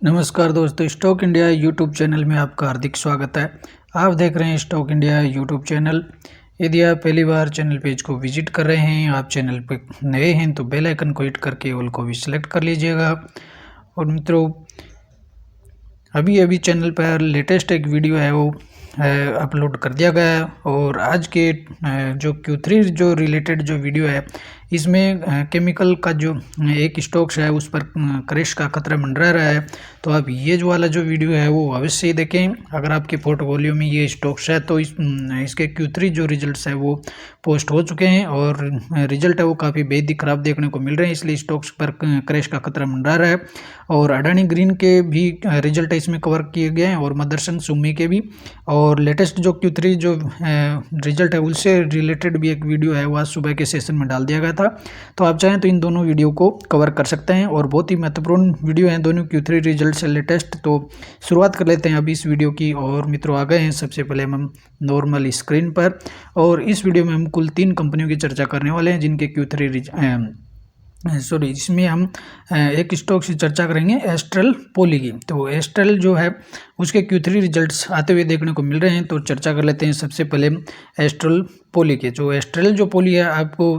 नमस्कार दोस्तों, stock India YouTube channel में आपका हार्दिक स्वागत है। आप देख रहे हैं स्टॉक इंडिया यूट्यूब चैनल। यदि आप पहली बार चैनल पेज को विजिट कर रहे हैं, आप चैनल पर नए हैं तो बेल आइकन को हिट करके ऑल को भी सिलेक्ट कर लीजिएगा। और मित्रों, अभी चैनल पर लेटेस्ट एक वीडियो है वो अपलोड कर दिया गया है। और आज के जो Q3 जो रिलेटेड जो वीडियो है, इसमें केमिकल का जो एक स्टॉक्स है उस पर क्रैश का खतरा मंडरा रहा है। तो आप ये जो वाला जो वीडियो है वो अवश्य ही देखें। अगर आपके पोर्टफोलियो में ये स्टॉक्स है तो इसके Q3 जो रिजल्ट्स है वो पोस्ट हो चुके हैं और रिजल्ट है वो काफ़ी बेहद ही खराब देखने को मिल रहे हैं, इसलिए स्टॉक्स पर क्रैश का खतरा मंडरा रहा है। और अडानी ग्रीन के भी रिजल्ट इसमें कवर किए गए हैं और मदरसन सुमी के भी। और लेटेस्ट जो Q3 जो रिजल्ट है उससे रिलेटेड भी एक वीडियो है वो आज सुबह के सेशन में डाल दिया गया था। तो आप चाहें तो इन दोनों वीडियो को कवर कर सकते हैं और बहुत ही महत्वपूर्ण वीडियो हैं दोनों Q3 रिजल्ट से लेटेस्ट। तो शुरुआत कर लेते हैं अभी इस वीडियो की। और मित्रों, आ गए हैं सबसे पहले हम नॉर्मल स्क्रीन पर। और इस वीडियो में हम कुल 3 कंपनियों की चर्चा करने वाले हैं जिनके इसमें हम एक स्टॉक से चर्चा करेंगे एस्ट्रल पॉली की। तो एस्ट्रल जो है उसके Q3 रिजल्ट्स आते हुए देखने को मिल रहे हैं। तो चर्चा कर लेते हैं सबसे पहले एस्ट्रल पॉली के। जो एस्ट्रल जो पॉली है, आपको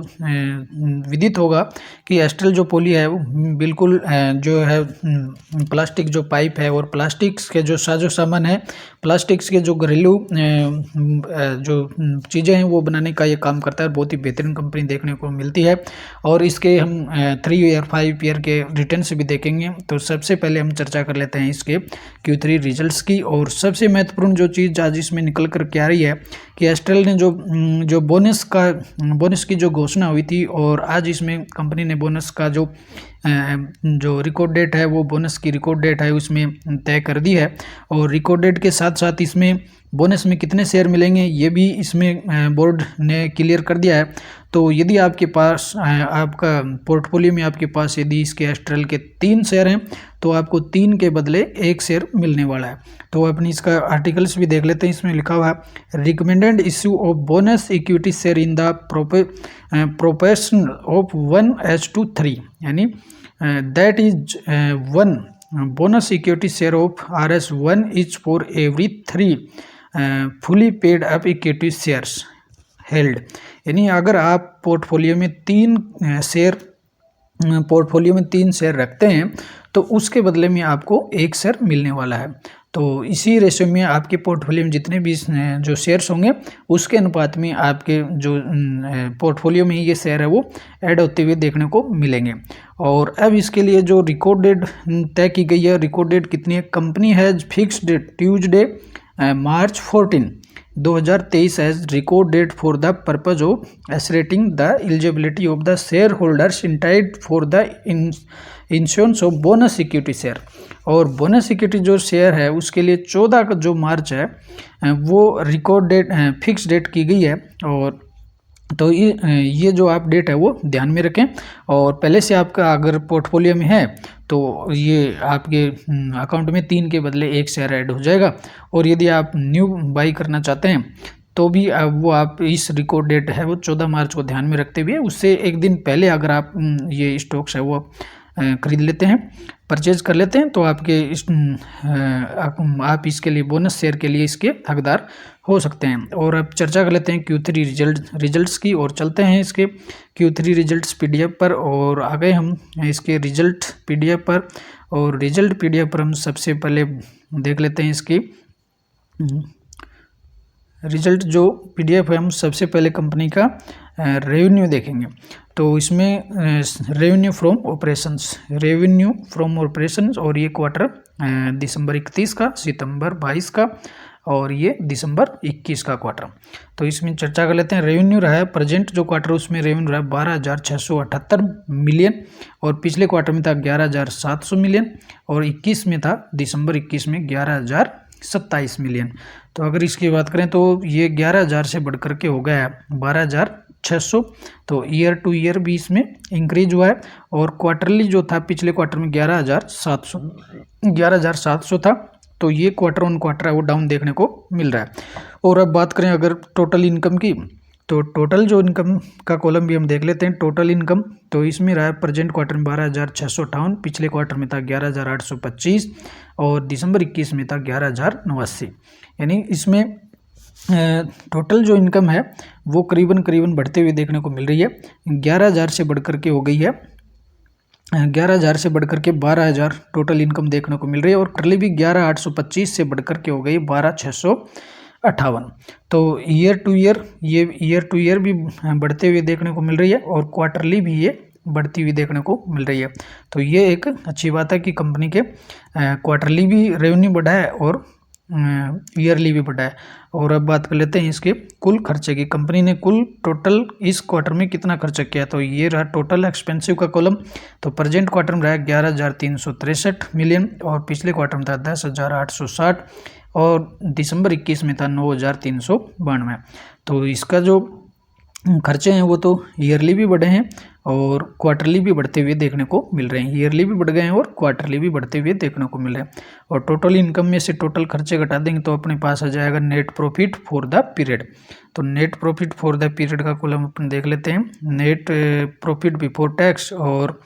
विदित होगा कि एस्ट्रल जो पॉली है वो बिल्कुल जो है प्लास्टिक जो पाइप है और प्लास्टिक्स के जो साजो सामान है, प्लास्टिक्स के जो घरेलू जो चीज़ें हैं वो बनाने का ये काम करता है। बहुत ही बेहतरीन कंपनी देखने को मिलती है और इसके हम 3 ईयर 5 ईयर के रिटर्न्स भी देखेंगे। तो सबसे पहले हम चर्चा कर लेते हैं इसके Q3 रिजल्ट्स की। और सबसे महत्वपूर्ण जो चीज़ आज इसमें निकल कर के आ रही है कि एस्ट्रल ने जो बोनस की जो घोषणा हुई थी, और आज इसमें कंपनी ने बोनस का जो रिकॉर्ड डेट है वो बोनस की रिकॉर्ड डेट है उसमें तय कर दी है। और रिकॉर्ड डेट के साथ साथ इसमें बोनस में कितने शेयर मिलेंगे ये भी इसमें बोर्ड ने क्लियर कर दिया है। तो यदि आपके पास आपका पोर्टफोलियो में आपके पास यदि इसके एस्ट्रल के 3 शेयर हैं तो आपको 3 के बदले 1 शेयर मिलने वाला है। तो अपनी इसका आर्टिकल्स भी देख लेते हैं। इसमें लिखा हुआ है recommended issue of bonus equity share in the proportion of 1:3, यानी that is 1 bonus equity share of RS1 is for every 3 fully paid up equity shares held. यानी अगर आप पोर्टफोलियो में 3 शेयर रखते हैं तो उसके बदले में आपको 1 शेयर मिलने वाला है। तो इसी रेशियो में आपके पोर्टफोलियो में जितने भी जो शेयर्स होंगे उसके अनुपात में आपके जो पोर्टफोलियो में ये शेयर है वो ऐड होते हुए देखने को मिलेंगे। और अब इसके लिए जो रिकॉर्ड डेट तय की गई है, रिकॉर्ड डेट कितनी है? Company has fixed date Tuesday March 14, 2023 as record date for the purpose of ascertaining the eligibility of the shareholders entitled for the issuance of bonus equity share। और bonus equity जो share है उसके लिए 14 का जो मार्च है वो रिकॉर्ड डेट फिक्स डेट की गई है। और तो ये जो आप डेट है वो ध्यान में रखें। और पहले से आपका अगर पोर्टफोलियो में है तो ये आपके अकाउंट में 3 के बदले 1 शेयर ऐड हो जाएगा। और यदि आप न्यू बाई करना चाहते हैं तो भी वो आप इस रिकॉर्ड डेट है वो 14 मार्च को ध्यान में रखते हुए उससे एक दिन पहले अगर आप ये स्टॉक्स है वो खरीद लेते हैं, परचेज कर लेते हैं, तो आपके आप इसके लिए बोनस शेयर के लिए इसके हकदार हो सकते हैं। और अब चर्चा कर लेते हैं Q3 रिजल्ट्स की और चलते हैं इसके Q3 रिजल्ट्स PDF पर। और आ गए हम इसके रिजल्ट PDF पर। और रिजल्ट PDF पर हम सबसे पहले देख लेते हैं इसकी रिजल्ट जो PDF है। हम सबसे पहले कंपनी का रेवेन्यू देखेंगे। तो इसमें रेवेन्यू फ्रॉम ऑपरेशंस और ये क्वार्टर दिसंबर 31 का, सितंबर 22 का और ये दिसंबर 21 का क्वार्टर। तो इसमें चर्चा कर लेते हैं। रेवेन्यू रहा है प्रेजेंट जो क्वार्टर उसमें रेवेन्यू रहा है 12,678 मिलियन और पिछले क्वार्टर में था 11,700 मिलियन और 21 में था दिसंबर 21 में 11,027 मिलियन। तो अगर इसकी बात करें तो ये 11,000 से बढ़कर के हो गया है 12,600। तो ईयर टू ईयर भी इसमें इंक्रीज हुआ है। और क्वार्टरली जो था पिछले क्वार्टर में 11,700 था, तो ये क्वार्टर ऑन क्वार्टर है वो डाउन देखने को मिल रहा है। और अब बात करें अगर टोटल इनकम की, तो टोटल जो इनकम का कॉलम भी हम देख लेते हैं। टोटल इनकम तो इसमें रहा प्रेजेंट क्वार्टर में 12,658, पिछले क्वार्टर में था 11,825 और दिसंबर 21 में था 11,089। यानी इसमें टोटल जो इनकम है वो करीबन बढ़ते हुए देखने को मिल रही है। 11,000 से बढ़कर के हो गई है 11,000 से बढ़कर के 12,000 टोटल इनकम देखने को मिल रही है। और क्वार्टरली भी 11,825 से बढ़कर के हो गई 12,658। तो ईयर टू ईयर भी बढ़ते हुए देखने को मिल रही है और क्वार्टरली भी ये बढ़ती हुई देखने को मिल रही है। तो ये एक अच्छी बात है कि कंपनी के क्वार्टरली भी रेवेन्यू बढ़ा है और ईयरली भी बढ़ा है। और अब बात कर लेते हैं इसके कुल खर्चे की। कंपनी ने कुल टोटल इस क्वार्टर में कितना खर्चा किया, तो ये रहा टोटल एक्सपेंसिव का कॉलम। तो प्रेजेंट क्वार्टर में रहा 11,363 मिलियन और पिछले क्वार्टर में था 10,860 और दिसंबर 21 में था 9,392। तो इसका जो खर्चे हैं वो तो ईयरली भी बढ़े हैं और क्वार्टरली भी बढ़ते हुए देखने को मिल रहे हैं। ईयरली भी बढ़ गए हैं और क्वार्टरली भी बढ़ते हुए देखने को मिल रहे हैं। और टोटल इनकम में से टोटल खर्चे घटा देंगे तो अपने पास आ जाएगा net profit for the period. तो net profit for the period का कॉलम अपन देख लेते हैं। नेट प्रॉफिट बिफोर टैक्स और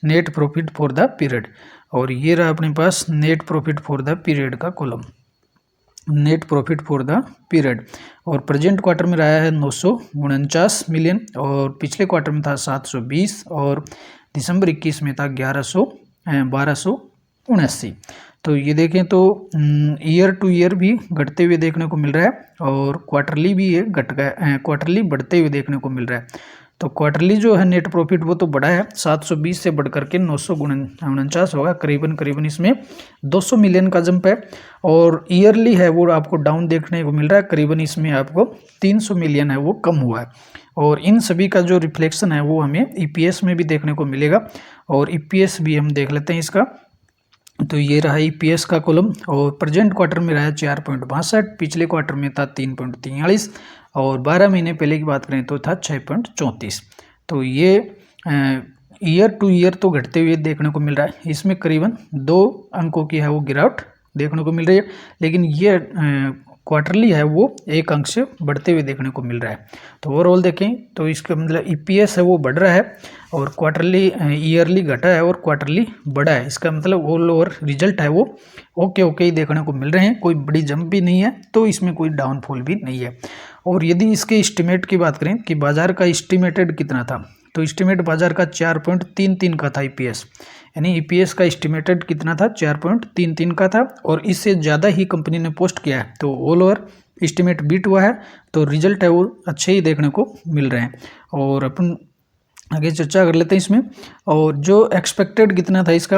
net profit for the period. और ये रहा अपने पास net profit for the period का column, net profit for the period. और प्रेजेंट क्वार्टर में रहा है 949 मिलियन और पिछले क्वार्टर में था 720 और दिसंबर 21 में था 1279। तो ये देखें तो ईयर टू ईयर भी घटते हुए देखने को मिल रहा है और क्वार्टरली भी ये घट गया, क्वार्टरली बढ़ते हुए देखने को मिल रहा है। तो क्वार्टरली जो है नेट प्रॉफिट वो तो बढ़ा है, 720 से बढ़कर के 949 होगा, करीबन इसमें 200 मिलियन का जंप है। और ईयरली है वो आपको डाउन देखने को मिल रहा है, करीबन इसमें आपको 300 मिलियन है वो कम हुआ है। और इन सभी का जो रिफ्लेक्शन है वो हमें ईपीएस में भी देखने को मिलेगा। और ईपीएस भी हम देख लेते हैं इसका। तो ये रहा ईपीएस का कॉलम और प्रेजेंट क्वार्टर में रहा 4.62, पिछले क्वार्टर में था 3.43 और 12 महीने पहले की बात करें तो था 6.34। तो ये ईयर टू ईयर तो घटते हुए देखने को मिल रहा है। इसमें करीबन 2 अंकों की है वो गिरावट देखने को मिल रही है, लेकिन ये क्वार्टरली है वो 1 अंक से बढ़ते हुए देखने को मिल रहा है। तो ओवरऑल देखें तो इसका मतलब ईपीएस है वो बढ़ रहा है और क्वार्टरली ईयरली घटा है और क्वार्टरली बढ़ा है। इसका मतलब ऑल ओवर रिजल्ट है वो ओके ही देखने को मिल रहे हैं, कोई बड़ी जंप भी नहीं है, तो इसमें कोई डाउनफॉल भी नहीं है। और यदि इसके एस्टिमेट की बात करें कि बाजार का एस्टिमेटेड कितना था, तो एस्टिमेट बाजार का 4.33 का था ईपीएस, यानी ईपीएस का एस्टिमेटेड कितना था 4.33 का था और इससे ज़्यादा ही कंपनी ने पोस्ट किया है। तो ऑल ओवर एस्टिमेट बीट हुआ है, तो रिजल्ट है वो अच्छे ही देखने को मिल रहे हैं। और अपन आगे चर्चा कर लेते हैं इसमें। और जो एक्सपेक्टेड कितना था इसका,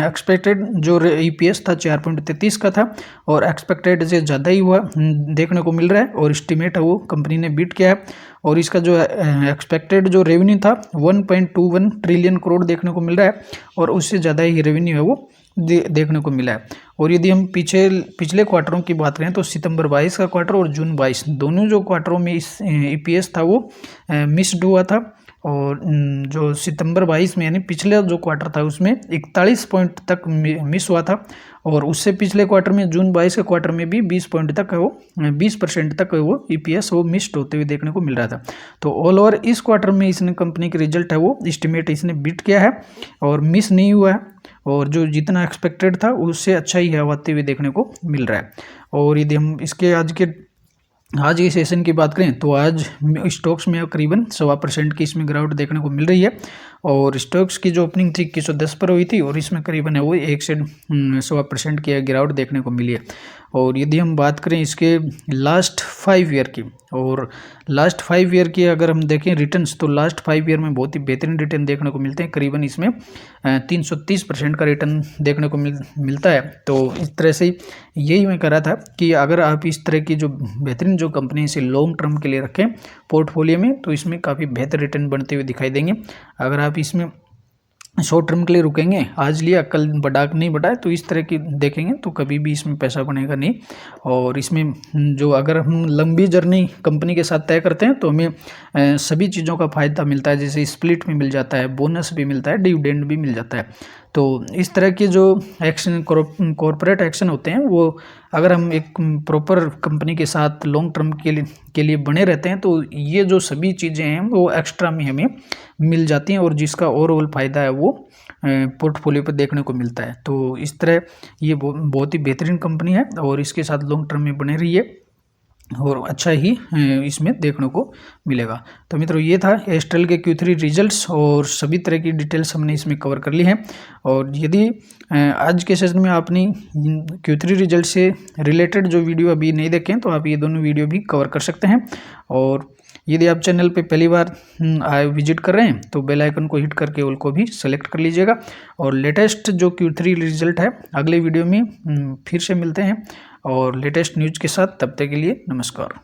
एक्सपेक्टेड जो ईपीएस था 4.33 का था और एक्सपेक्टेड से ज़्यादा ही हुआ देखने को मिल रहा है और एस्टिमेट है वो कंपनी ने बीट किया है। और इसका जो एक्सपेक्टेड जो रेवेन्यू था 1.21 ट्रिलियन करोड़ देखने को मिल रहा है और उससे ज़्यादा ही रेवेन्यू है वो देखने को मिला है। और यदि हम पिछले क्वार्टरों की बात करें तो सितंबर 22 का क्वार्टर और जून 22 दोनों जो क्वार्टरों में इस ईपीएस था वो मिस्ड हुआ था। और जो सितंबर 22 में यानी पिछले जो क्वार्टर था उसमें 41 पॉइंट तक मिस हुआ था और उससे पिछले क्वार्टर में जून 22 के क्वार्टर में भी 20 पॉइंट तक है वो 20% तक है वो ईपीएस वो मिस्ड होते हुए देखने को मिल रहा था। तो ऑल ओवर इस क्वार्टर में इसने कंपनी के रिजल्ट है वो एस्टिमेट इसने बीट किया है और मिस नहीं हुआ है और जो जितना एक्सपेक्टेड था उससे अच्छा ही है आते हुए देखने को मिल रहा है। और यदि हम इसके आज के सेशन की बात करें तो आज स्टॉक्स में करीबन 1.25% की इसमें गिरावट देखने को मिल रही है और स्टॉक्स की जो ओपनिंग थी 2110 पर हुई थी और इसमें करीबन है वो 1 से 1.25% की गिरावट देखने को मिली है। और यदि हम बात करें इसके लास्ट 5 ईयर की, और लास्ट 5 ईयर की अगर हम देखें रिटर्न्स तो लास्ट 5 ईयर में बहुत ही बेहतरीन रिटर्न देखने को मिलते हैं, करीबन इसमें 330% का रिटर्न देखने को मिलता है। तो इस तरह से यही मैं कह रहा था कि अगर आप इस तरह की जो बेहतरीन जो कंपनी से लॉन्ग टर्म के लिए रखें पोर्टफोलियो में तो इसमें काफ़ी बेहतर रिटर्न बनते हुए दिखाई देंगे। अगर आप इसमें शॉर्ट टर्म के लिए रुकेंगे, आज लिया कल बढ़ा नहीं बढ़ाए, तो इस तरह की देखेंगे तो कभी भी इसमें पैसा बनेगा नहीं। और इसमें जो अगर हम लंबी जर्नी कंपनी के साथ तय करते हैं तो हमें सभी चीज़ों का फ़ायदा मिलता है, जैसे स्प्लिट भी मिल जाता है, बोनस भी मिलता है, डिविडेंड भी मिल जाता है। तो इस तरह के जो एक्शन कॉरपोरेट एक्शन होते हैं वो अगर हम एक प्रॉपर कंपनी के साथ लॉन्ग टर्म के लिए बने रहते हैं तो ये जो सभी चीज़ें हैं वो एक्स्ट्रा में हमें मिल जाती हैं और जिसका ओवरऑल फ़ायदा है वो पोर्टफोलियो पर देखने को मिलता है। तो इस तरह ये बहुत ही बेहतरीन कंपनी है और इसके साथ लॉन्ग टर्म में बने रहिए और अच्छा ही इसमें देखने को मिलेगा। तो मित्रों ये था एस्ट्रल के Q3 रिजल्ट्स और सभी तरह की डिटेल्स हमने इसमें कवर कर ली हैं। और यदि आज के सेशन में आपने Q3 रिजल्ट से रिलेटेड जो वीडियो अभी नहीं देखे तो आप ये दोनों वीडियो भी कवर कर सकते हैं। और यदि आप चैनल पे पहली बार विजिट कर रहे हैं तो बेल आइकन को हिट करके ऑल को भी सेलेक्ट कर लीजिएगा। और लेटेस्ट जो Q3 रिजल्ट है अगले वीडियो में फिर से मिलते हैं और लेटेस्ट न्यूज़ के साथ। तब तक के लिए नमस्कार।